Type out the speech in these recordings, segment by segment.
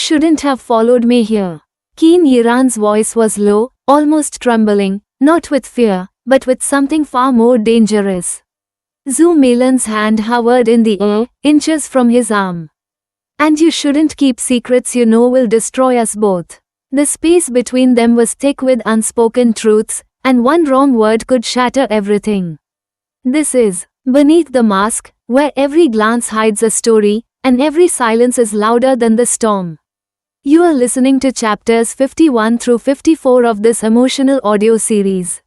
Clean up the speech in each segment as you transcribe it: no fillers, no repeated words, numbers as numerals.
shouldn't have followed me here. Keen Yiran's voice was low, almost trembling, not with fear, but with something far more dangerous. Zhu Milan's hand hovered in the air, inches from his arm. And you shouldn't keep secrets you know will destroy us both. The space between them was thick with unspoken truths, and one wrong word could shatter everything. This is Beneath the Mask, where every glance hides a story, and every silence is louder than the storm. You are listening to chapters 51 through 54 of this emotional audio series.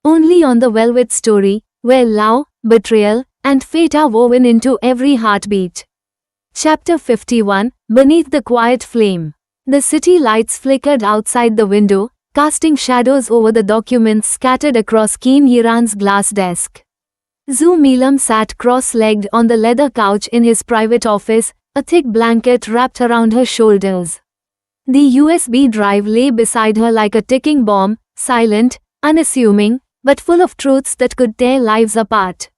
Only on the Velvet Story, where love, betrayal, and fate are woven into every heartbeat. Chapter 51, Beneath the Quiet Flame. The city lights flickered outside the window, casting shadows over the documents scattered across Keen Yiran's glass desk. Zhu Milam sat cross-legged on the leather couch in his private office, a thick blanket wrapped around her shoulders. The USB drive lay beside her like a ticking bomb, silent, unassuming, but full of truths that could tear lives apart.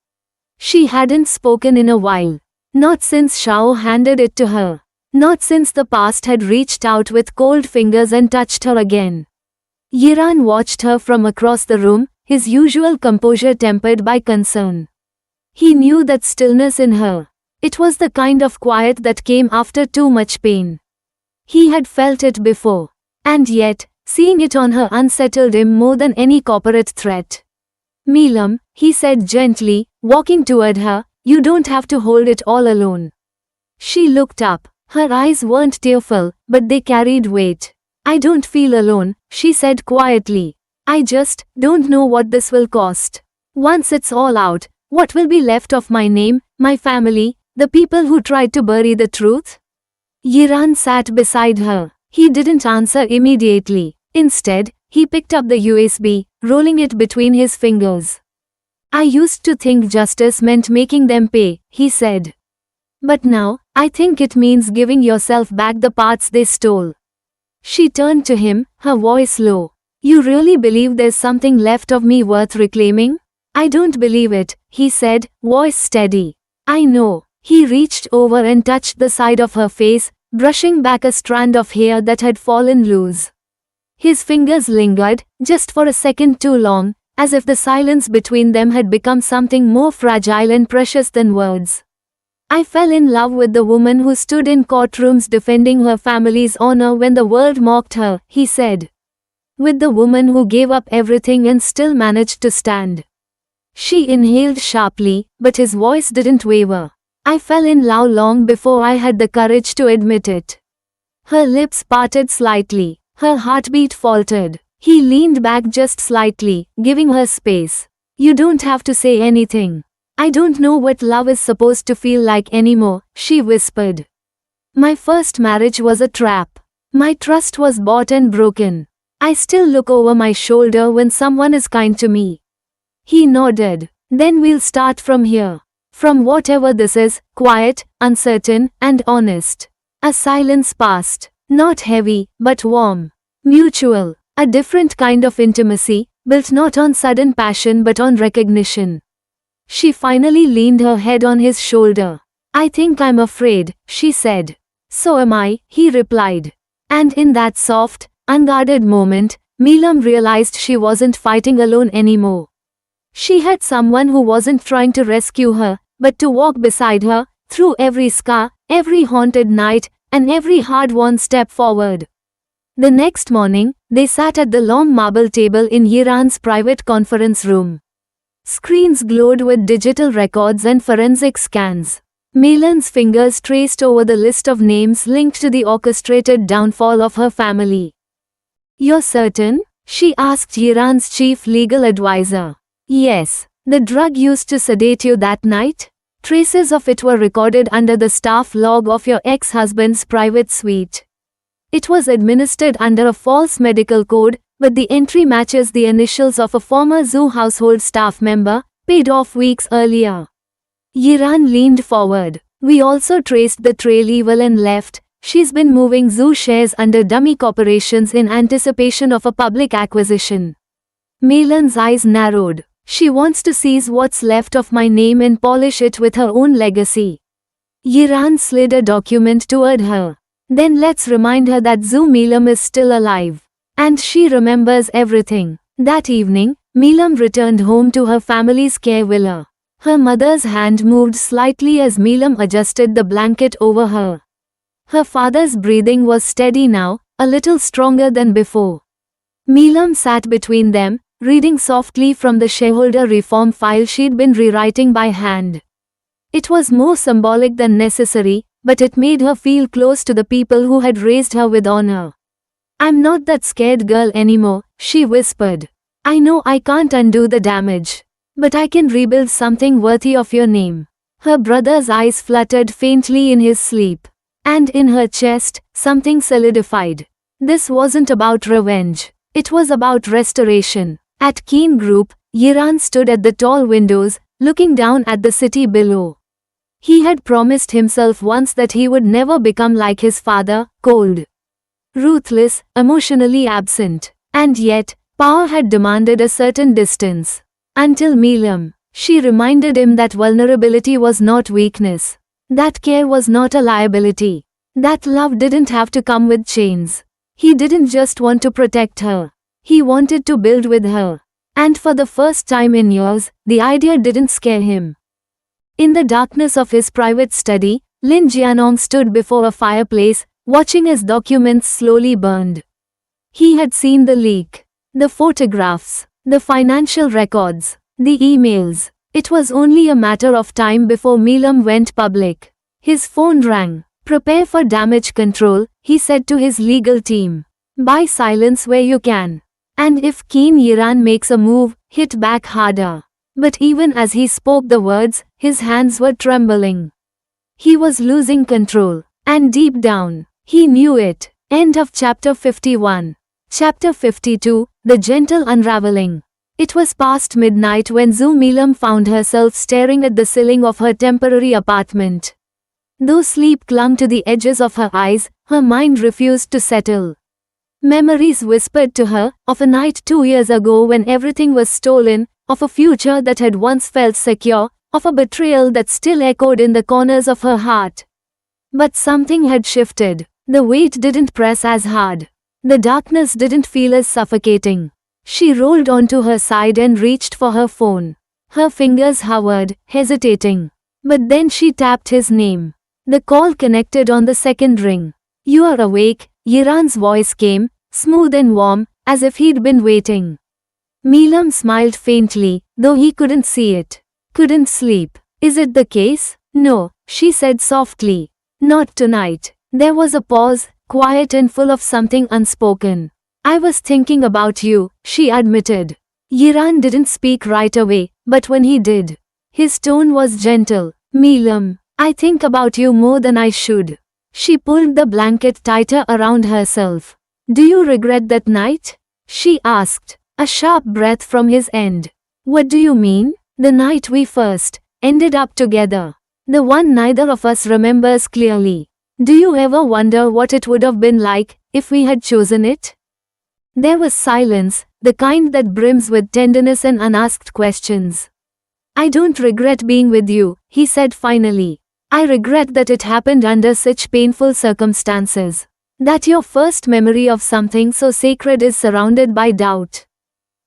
She hadn't spoken in a while. Not since Xiao handed it to her. Not since the past had reached out with cold fingers and touched her again. Yiran watched her from across the room, his usual composure tempered by concern. He knew that stillness in her. It was the kind of quiet that came after too much pain. He had felt it before. And yet, seeing it on her unsettled him more than any corporate threat. Milam, he said gently, walking toward her, you don't have to hold it all alone. She looked up. Her eyes weren't tearful, but they carried weight. I don't feel alone, she said quietly. I just don't know what this will cost. Once it's all out, what will be left of my name, my family, the people who tried to bury the truth? Yiran sat beside her. He didn't answer immediately. Instead, he picked up the USB, rolling it between his fingers. I used to think justice meant making them pay, he said. But now, I think it means giving yourself back the parts they stole. She turned to him, her voice low. You really believe there's something left of me worth reclaiming? I don't believe it, he said, voice steady. I know. He reached over and touched the side of her face, brushing back a strand of hair that had fallen loose. His fingers lingered, just for a second too long, as if the silence between them had become something more fragile and precious than words. I fell in love with the woman who stood in courtrooms defending her family's honor when the world mocked her, he said. With the woman who gave up everything and still managed to stand. She inhaled sharply, but his voice didn't waver. I fell in love long before I had the courage to admit it. Her lips parted slightly, her heartbeat faltered. He leaned back just slightly, giving her space. You don't have to say anything. I don't know what love is supposed to feel like anymore, she whispered. My first marriage was a trap. My trust was bought and broken. I still look over my shoulder when someone is kind to me. He nodded. Then we'll start from here. From whatever this is, quiet, uncertain, and honest. A silence passed. Not heavy, but warm. Mutual. A different kind of intimacy, built not on sudden passion but on recognition. She finally leaned her head on his shoulder. I think I'm afraid, she said. So am I, he replied. And in that soft, unguarded moment, Milam realized she wasn't fighting alone anymore. She had someone who wasn't trying to rescue her, but to walk beside her, through every scar, every haunted night, and every hard-won step forward. The next morning, they sat at the long marble table in Yiran's private conference room. Screens glowed with digital records and forensic scans. Milan's fingers traced over the list of names linked to the orchestrated downfall of her family. You're certain? She asked Yiran's chief legal advisor. Yes. The drug used to sedate you that night? Traces of it were recorded under the staff log of your ex-husband's private suite. It was administered under a false medical code, but the entry matches the initials of a former Zhu household staff member, paid off weeks earlier. Yiran leaned forward. We also traced the trail Evelyn left. She's been moving Zhu shares under dummy corporations in anticipation of a public acquisition. Milan's eyes narrowed. She wants to seize what's left of my name and polish it with her own legacy. Yiran slid a document toward her. Then let's remind her that Zu Milam is still alive. And she remembers everything. That evening, Milam returned home to her family's care villa. Her mother's hand moved slightly as Milam adjusted the blanket over her. Her father's breathing was steady now, a little stronger than before. Milam sat between them, reading softly from the shareholder reform file she'd been rewriting by hand. It was more symbolic than necessary, but it made her feel close to the people who had raised her with honor. "I'm not that scared girl anymore," she whispered. "I know I can't undo the damage. But I can rebuild something worthy of your name." Her brother's eyes fluttered faintly in his sleep. And in her chest, something solidified. This wasn't about revenge. It was about restoration. At Keen Group, Yiran stood at the tall windows, looking down at the city below. He had promised himself once that he would never become like his father, cold, ruthless, emotionally absent. And yet, power had demanded a certain distance. Until Milam. She reminded him that vulnerability was not weakness. That care was not a liability. That love didn't have to come with chains. He didn't just want to protect her. He wanted to build with her. And for the first time in years, the idea didn't scare him. In the darkness of his private study, Lin Jianong stood before a fireplace, watching as documents slowly burned. He had seen the leak, the photographs, the financial records, the emails. It was only a matter of time before Milam went public. His phone rang. "Prepare for damage control," he said to his legal team. "Buy silence where you can. And if Keen Yiran makes a move, hit back harder." But even as he spoke the words, his hands were trembling. He was losing control. And deep down, he knew it. End of chapter 51. Chapter 52, The Gentle Unraveling. It was past midnight when Zu Milam found herself staring at the ceiling of her temporary apartment. Though sleep clung to the edges of her eyes, her mind refused to settle. Memories whispered to her, of a night 2 years ago when everything was stolen, of a future that had once felt secure, of a betrayal that still echoed in the corners of her heart. But something had shifted. The weight didn't press as hard. The darkness didn't feel as suffocating. She rolled onto her side and reached for her phone. Her fingers hovered, hesitating. But then she tapped his name. The call connected on the second ring. "You are awake," Yiran's voice came, smooth and warm, as if he'd been waiting. Milam smiled faintly, though he couldn't see it. "Couldn't sleep. Is it the case?" "No," she said softly. "Not tonight." There was a pause, quiet and full of something unspoken. "I was thinking about you," she admitted. Yiran didn't speak right away, but when he did, his tone was gentle. "Milam, I think about you more than I should." She pulled the blanket tighter around herself. "Do you regret that night?" she asked, a sharp breath from his end. "What do you mean?" "The night we first ended up together. The one neither of us remembers clearly. Do you ever wonder what it would have been like, if we had chosen it?" There was silence, the kind that brims with tenderness and unasked questions. "I don't regret being with you," he said finally. "I regret that it happened under such painful circumstances. That your first memory of something so sacred is surrounded by doubt."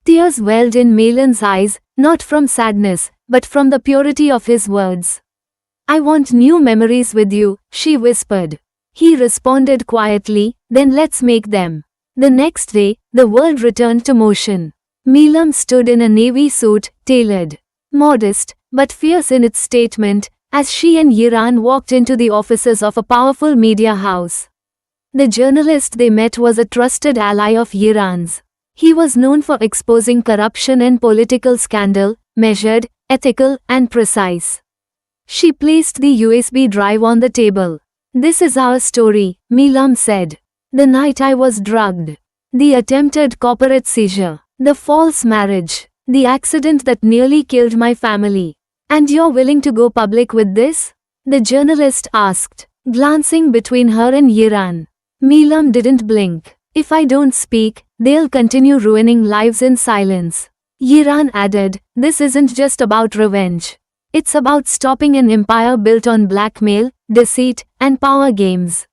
Tears welled in Malan's eyes, not from sadness, but from the purity of his words. "I want new memories with you," she whispered. He responded quietly, "Then let's make them." The next day, the world returned to motion. Milam stood in a navy suit, tailored, modest, but fierce in its statement, as she and Yiran walked into the offices of a powerful media house. The journalist they met was a trusted ally of Yiran's. He was known for exposing corruption and political scandal, measured, ethical, and precise. She placed the USB drive on the table. "This is our story," Milam said. "The night I was drugged. The attempted corporate seizure. The false marriage. The accident that nearly killed my family. And you're willing to go public with this?" the journalist asked, glancing between her and Yiran. Milam didn't blink. "If I don't speak, they'll continue ruining lives in silence." Yiran added, "This isn't just about revenge. It's about stopping an empire built on blackmail, deceit, and power games."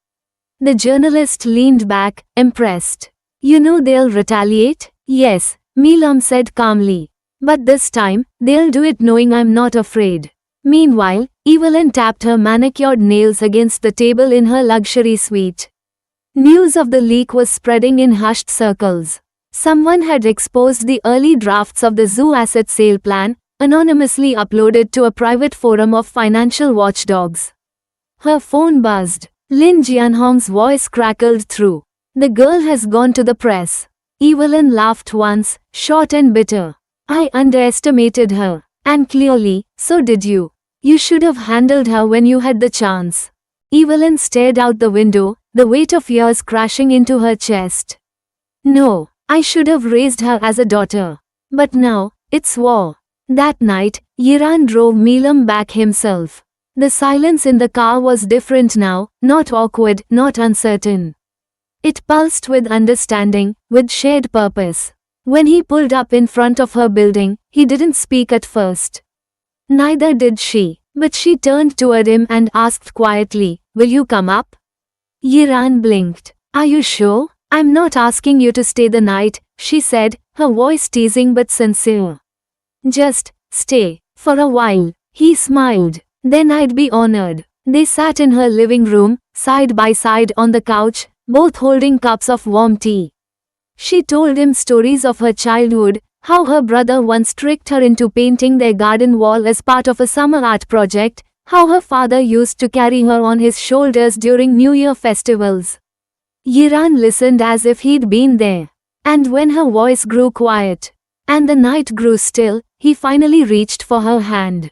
The journalist leaned back, impressed. You know they'll retaliate? Yes, Meelam said calmly. But this time, they'll do it knowing I'm not afraid. Meanwhile, Evelyn tapped her manicured nails against the table in her luxury suite. News of the leak was spreading in hushed circles. Someone had exposed the early drafts of the zoo asset sale plan, anonymously uploaded to a private forum of financial watchdogs. Her phone buzzed. Lin Jianhong's voice crackled through. The girl has gone to the press. Evelyn laughed once, short and bitter. I underestimated her. And clearly, so did you. You should have handled her when you had the chance. Evelyn stared out the window, the weight of years crashing into her chest. No, I should have raised her as a daughter. But now, it's war. That night, Yiran drove Meelam back himself. The silence in the car was different now, not awkward, not uncertain. It pulsed with understanding, with shared purpose. When he pulled up in front of her building, he didn't speak at first. Neither did she, but she turned toward him and asked quietly, "Will you come up?" Yiran blinked. "Are you sure? I'm not asking you to stay the night," she said, her voice teasing but sincere. "Just stay, for a while." He smiled. "Then I'd be honored." They sat in her living room, side by side on the couch, both holding cups of warm tea. She told him stories of her childhood, how her brother once tricked her into painting their garden wall as part of a summer art project, how her father used to carry her on his shoulders during New Year festivals. Yiran listened as if he'd been there. And when her voice grew quiet, and the night grew still, he finally reached for her hand.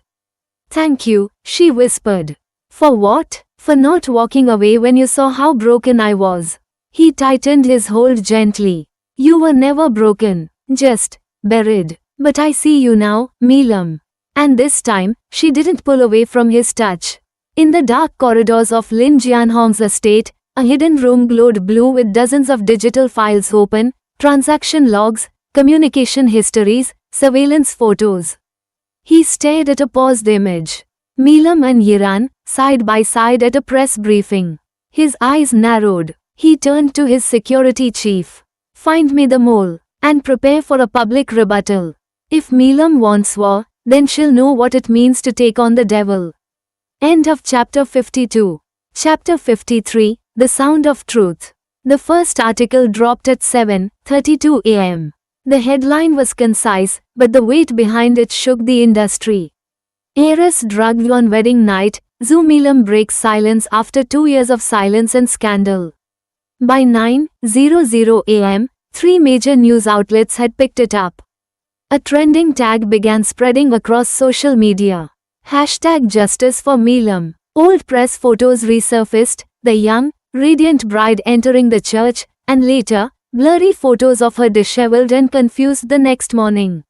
"Thank you," she whispered. "For what?" "For not walking away when you saw how broken I was." He tightened his hold gently. "You were never broken, just buried. But I see you now, Meelam." And this time, she didn't pull away from his touch. In the dark corridors of Lin Jianhong's estate, a hidden room glowed blue with dozens of digital files open, transaction logs, communication histories, surveillance photos. He stared at a paused image. Meelam and Yiran, side by side at a press briefing. His eyes narrowed. He turned to his security chief. "Find me the mole, and prepare for a public rebuttal. If Meelam wants war, then she'll know what it means to take on the devil." End of chapter 52. Chapter 53, The Sound of Truth. The first article dropped at 7:32 a.m. The headline was concise, but the weight behind it shook the industry. Heiress drugged on wedding night, Zoo Meelam breaks silence after 2 years of silence and scandal. By 9:00 a.m., 3 major news outlets had picked it up. A trending tag began spreading across social media. #Justice for Meelam. Old press photos resurfaced, the young, radiant bride entering the church, and later, blurry photos of her disheveled and confused the next morning.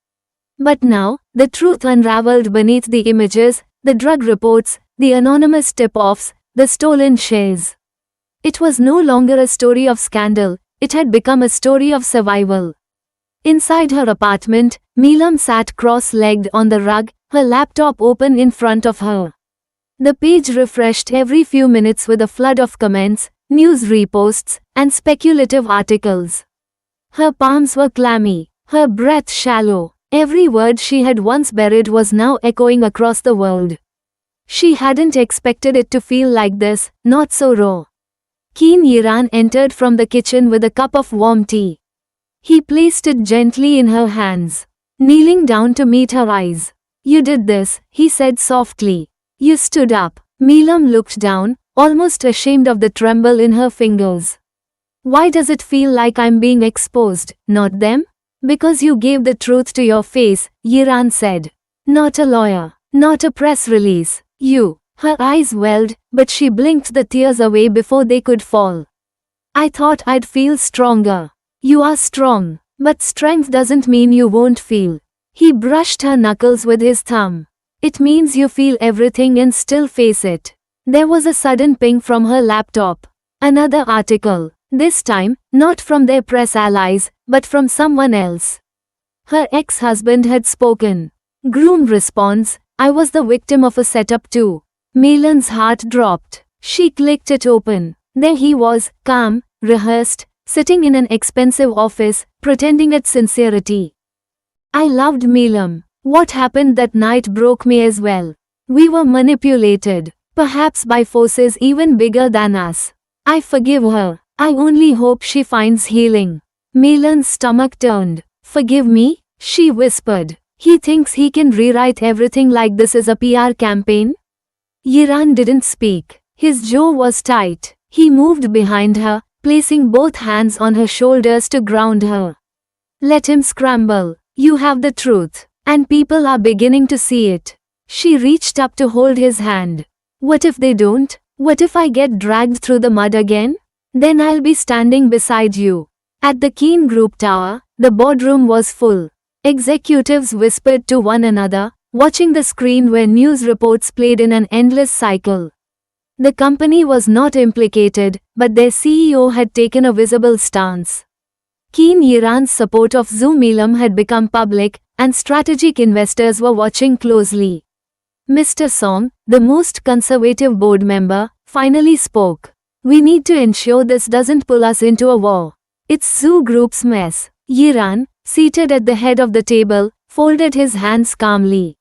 But now, the truth unraveled beneath the images, the drug reports, the anonymous tip-offs, the stolen shares. It was no longer a story of scandal, it had become a story of survival. Inside her apartment, Meelam sat cross-legged on the rug, her laptop open in front of her. The page refreshed every few minutes with a flood of comments, news reposts, and speculative articles. Her palms were clammy, her breath shallow. Every word she had once buried was now echoing across the world. She hadn't expected it to feel like this, not so raw. Keen Yiran entered from the kitchen with a cup of warm tea. He placed it gently in her hands, kneeling down to meet her eyes. "You did this," he said softly. "You stood up." Meelam looked down, almost ashamed of the tremble in her fingers. "Why does it feel like I'm being exposed, not them?" "Because you gave the truth to your face," Yiran said. "Not a lawyer, not a press release. You." Her eyes welled, but she blinked the tears away before they could fall. "I thought I'd feel stronger." "You are strong, but strength doesn't mean you won't feel." He brushed her knuckles with his thumb. "It means you feel everything and still face it." There was a sudden ping from her laptop. Another article. This time, not from their press allies, but from someone else. Her ex-husband had spoken. Groom responds, "I was the victim of a setup too." Meelan's heart dropped. She clicked it open. There he was, calm, rehearsed, sitting in an expensive office, pretending at sincerity. I loved Milam. What happened that night broke me as well. We were manipulated, perhaps by forces even bigger than us. I forgive her. I only hope she finds healing. Milan's stomach turned. Forgive me? She whispered. He thinks he can rewrite everything like this as a PR campaign? Yiran didn't speak. His jaw was tight. He moved behind her, placing both hands on her shoulders to ground her. Let him scramble. You have the truth. And people are beginning to see it. She reached up to hold his hand. What if they don't? What if I get dragged through the mud again? Then I'll be standing beside you. At the Keen Group Tower, the boardroom was full. Executives whispered to one another, watching the screen where news reports played in an endless cycle. The company was not implicated, but their CEO had taken a visible stance. Keen Yiran's support of Zhu Milam had become public, and strategic investors were watching closely. Mr. Song, the most conservative board member, finally spoke. We need to ensure this doesn't pull us into a war. It's Zhu Group's mess. Yiran, seated at the head of the table, folded his hands calmly.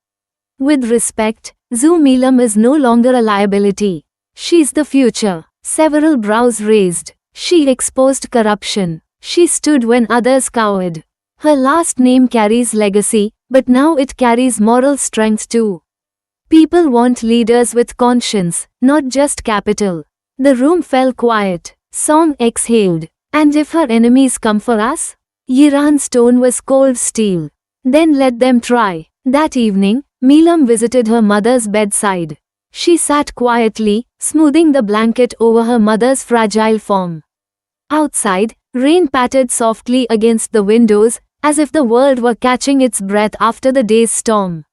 With respect, Zhu Milam is no longer a liability. She's the future. Several brows raised. She exposed corruption. She stood when others cowered. Her last name carries legacy, but now it carries moral strength too. People want leaders with conscience, not just capital. The room fell quiet. Song exhaled. And if her enemies come for us? Yiran's tone was cold steel. Then let them try. That evening, Milam visited her mother's bedside. She sat quietly, smoothing the blanket over her mother's fragile form. Outside, rain pattered softly against the windows, as if the world were catching its breath after the day's storm.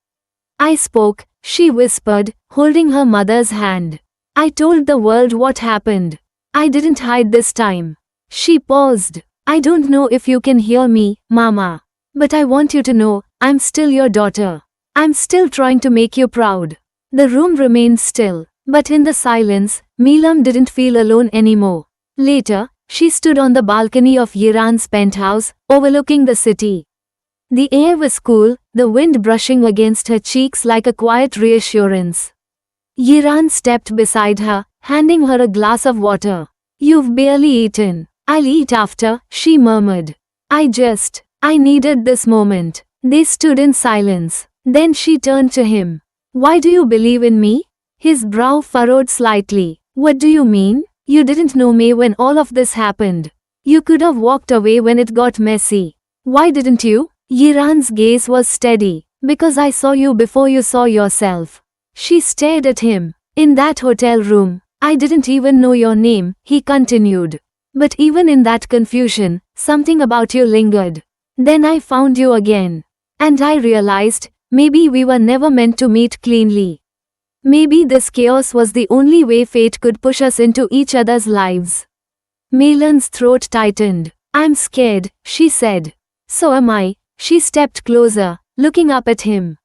I spoke, she whispered, holding her mother's hand. I told the world what happened. I didn't hide this time. She paused. I don't know if you can hear me, Mama. But I want you to know, I'm still your daughter. I'm still trying to make you proud. The room remained still, but in the silence, Milam didn't feel alone anymore. Later, she stood on the balcony of Yiran's penthouse, overlooking the city. The air was cool, the wind brushing against her cheeks like a quiet reassurance. Yiran stepped beside her, handing her a glass of water. You've barely eaten. I'll eat after, she murmured. I needed this moment. They stood in silence. Then she turned to him. Why do you believe in me? His brow furrowed slightly. What do you mean? You didn't know me when all of this happened. You could have walked away when it got messy. Why didn't you? Yiran's gaze was steady. Because I saw you before you saw yourself. She stared at him. In that hotel room, I didn't even know your name, he continued. But even in that confusion, something about you lingered. Then I found you again. And I realized, maybe we were never meant to meet cleanly. Maybe this chaos was the only way fate could push us into each other's lives. Milan's throat tightened. I'm scared, she said. So am I. She stepped closer, looking up at him.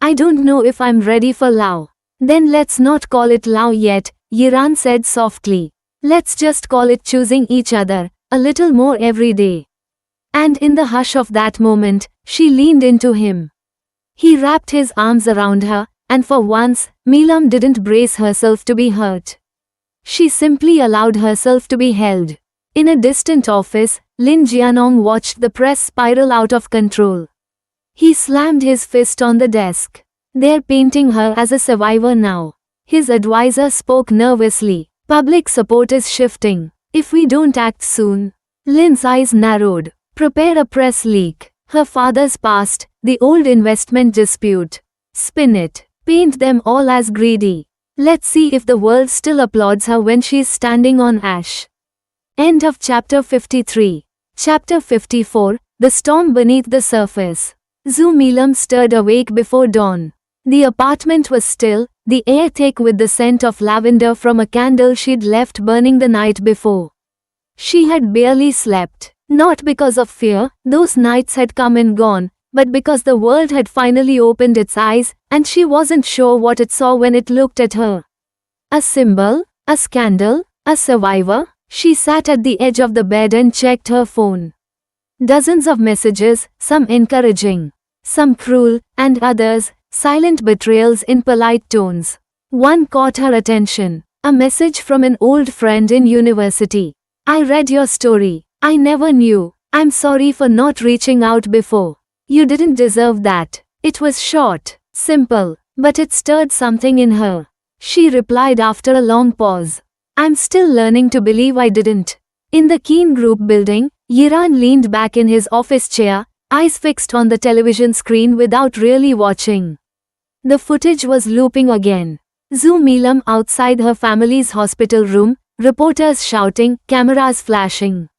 I don't know if I'm ready for love. Then let's not call it love yet, Yiran said softly. Let's just call it choosing each other, a little more every day. And in the hush of that moment, she leaned into him. He wrapped his arms around her, and for once, Milam didn't brace herself to be hurt. She simply allowed herself to be held. In a distant office, Lin Jianong watched the press spiral out of control. He slammed his fist on the desk. They're painting her as a survivor now. His advisor spoke nervously. Public support is shifting. If we don't act soon. Lin's eyes narrowed. Prepare a press leak. Her father's past, the old investment dispute. Spin it. Paint them all as greedy. Let's see if the world still applauds her when she's standing on ash. End of chapter 53. Chapter 54, The Storm Beneath the Surface. Zhu Milam stirred awake before dawn. The apartment was still, the air thick with the scent of lavender from a candle she'd left burning the night before. She had barely slept, not because of fear, those nights had come and gone, but because the world had finally opened its eyes, and she wasn't sure what it saw when it looked at her. A symbol? A scandal? A survivor? She sat at the edge of the bed and checked her phone. Dozens of messages, some encouraging, some cruel, and others, silent betrayals in polite tones. One caught her attention. A message from an old friend in university. I read your story. I never knew. I'm sorry for not reaching out before. You didn't deserve that. It was short, simple, but it stirred something in her. She replied after a long pause. I'm still learning to believe I didn't. In the Keen Group building, Yiran leaned back in his office chair, eyes fixed on the television screen without really watching. The footage was looping again. Zhu Milam outside her family's hospital room, reporters shouting, cameras flashing.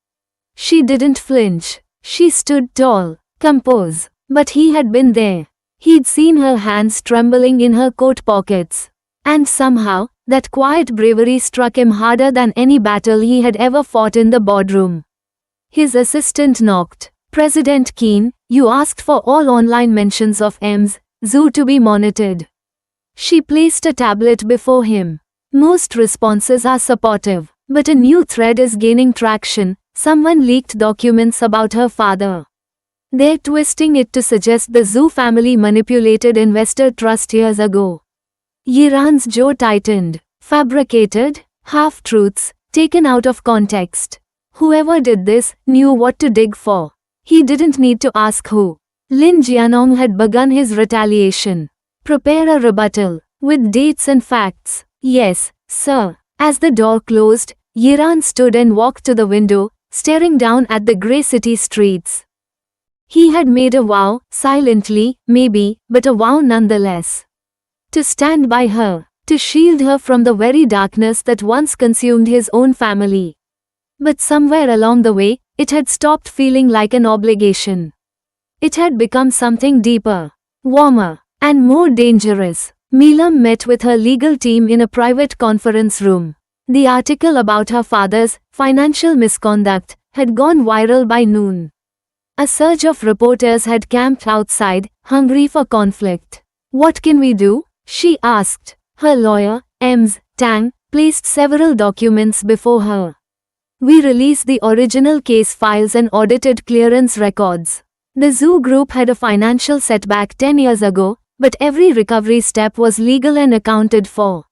She didn't flinch. She stood tall, composed. But he had been there. He'd seen her hands trembling in her coat pockets. And somehow, that quiet bravery struck him harder than any battle he had ever fought in the boardroom. His assistant knocked. President Keen, you asked for all online mentions of Zhu to be monitored. She placed a tablet before him. Most responses are supportive, but a new thread is gaining traction. Someone leaked documents about her father. They're twisting it to suggest the Zhu family manipulated investor trust years ago. Yiran's jaw tightened. Fabricated, half-truths, taken out of context. Whoever did this knew what to dig for. He didn't need to ask who. Lin Jianong had begun his retaliation. Prepare a rebuttal, with dates and facts. Yes, sir. As the door closed, Yiran stood and walked to the window, staring down at the grey city streets. He had made a vow, silently, maybe, but a vow nonetheless. To stand by her, to shield her from the very darkness that once consumed his own family. But somewhere along the way, it had stopped feeling like an obligation. It had become something deeper, warmer, and more dangerous. Milam met with her legal team in a private conference room. The article about her father's financial misconduct had gone viral by noon. A surge of reporters had camped outside, hungry for conflict. What can we do? She asked. Her lawyer, Tang, placed several documents before her. We released the original case files and audited clearance records. The Zhu Group had a financial setback 10 years ago, but every recovery step was legal and accounted for.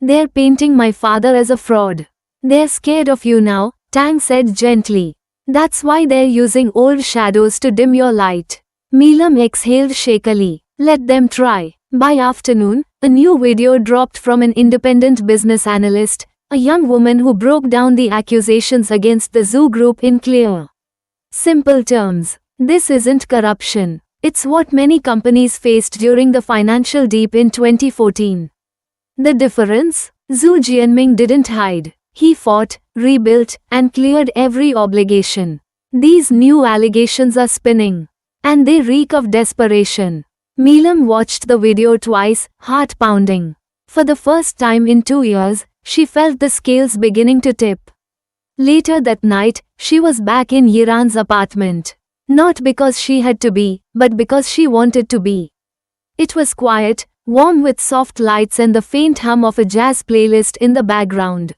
They're painting my father as a fraud. They're scared of you now, Tang said gently. That's why they're using old shadows to dim your light. Milam exhaled shakily. Let them try. By afternoon, a new video dropped from an independent business analyst, a young woman who broke down the accusations against the Zhu Group in clear, simple terms. This isn't corruption. It's what many companies faced during the financial dip in 2014. The difference? Zhu Jianming didn't hide. He fought, rebuilt, and cleared every obligation. These new allegations are spinning. And they reek of desperation. Milam watched the video twice, heart pounding. For the first time in 2 years, she felt the scales beginning to tip. Later that night, she was back in Yiran's apartment. Not because she had to be, but because she wanted to be. It was quiet, warm with soft lights and the faint hum of a jazz playlist in the background.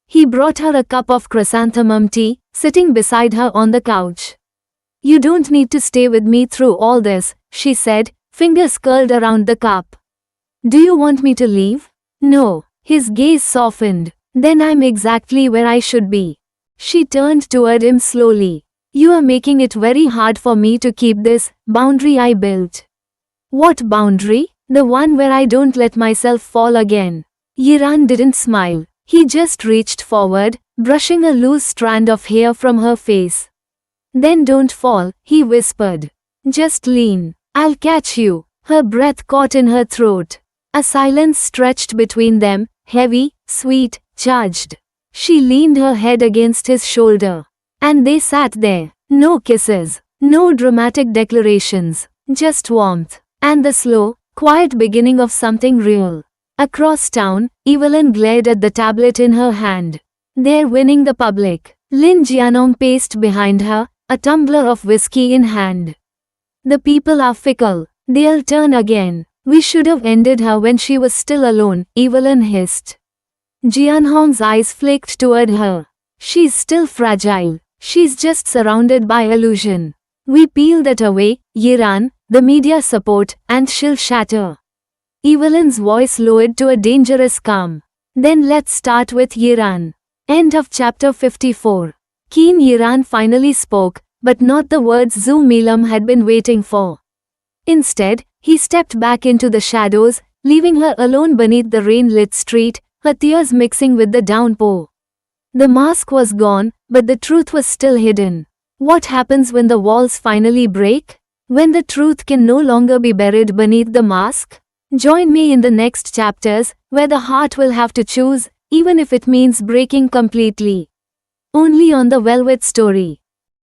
He brought her a cup of chrysanthemum tea, sitting beside her on the couch. You don't need to stay with me through all this, she said, fingers curled around the cup. Do you want me to leave? No. His gaze softened. Then I'm exactly where I should be. She turned toward him slowly. You are making it very hard for me to keep this boundary I built. What boundary? The one where I don't let myself fall again. Yiran didn't smile. He just reached forward, brushing a loose strand of hair from her face. Then don't fall, he whispered. Just lean. I'll catch you. Her breath caught in her throat. A silence stretched between them, heavy, sweet, charged. She leaned her head against his shoulder. And they sat there. No kisses. No dramatic declarations. Just warmth. And the slow, quiet beginning of something real. Across town, Evelyn glared at the tablet in her hand. They're winning the public. Lin Jianong paced behind her, a tumbler of whiskey in hand. The people are fickle. They'll turn again. We should have ended her when she was still alone, Evelyn hissed. Jianhong's eyes flicked toward her. She's still fragile. She's just surrounded by illusion. We peel that away, Yiran, the media support, and she'll shatter. Evelyn's voice lowered to a dangerous calm. Then let's start with Yiran. End of chapter 54. Keen Yiran finally spoke, but not the words Zhu Milam had been waiting for. Instead, he stepped back into the shadows, leaving her alone beneath the rain-lit street, her tears mixing with the downpour. The mask was gone, but the truth was still hidden. What happens when the walls finally break? When the truth can no longer be buried beneath the mask? Join me in the next chapters, where the heart will have to choose, even if it means breaking completely. Only on the Velvet Story.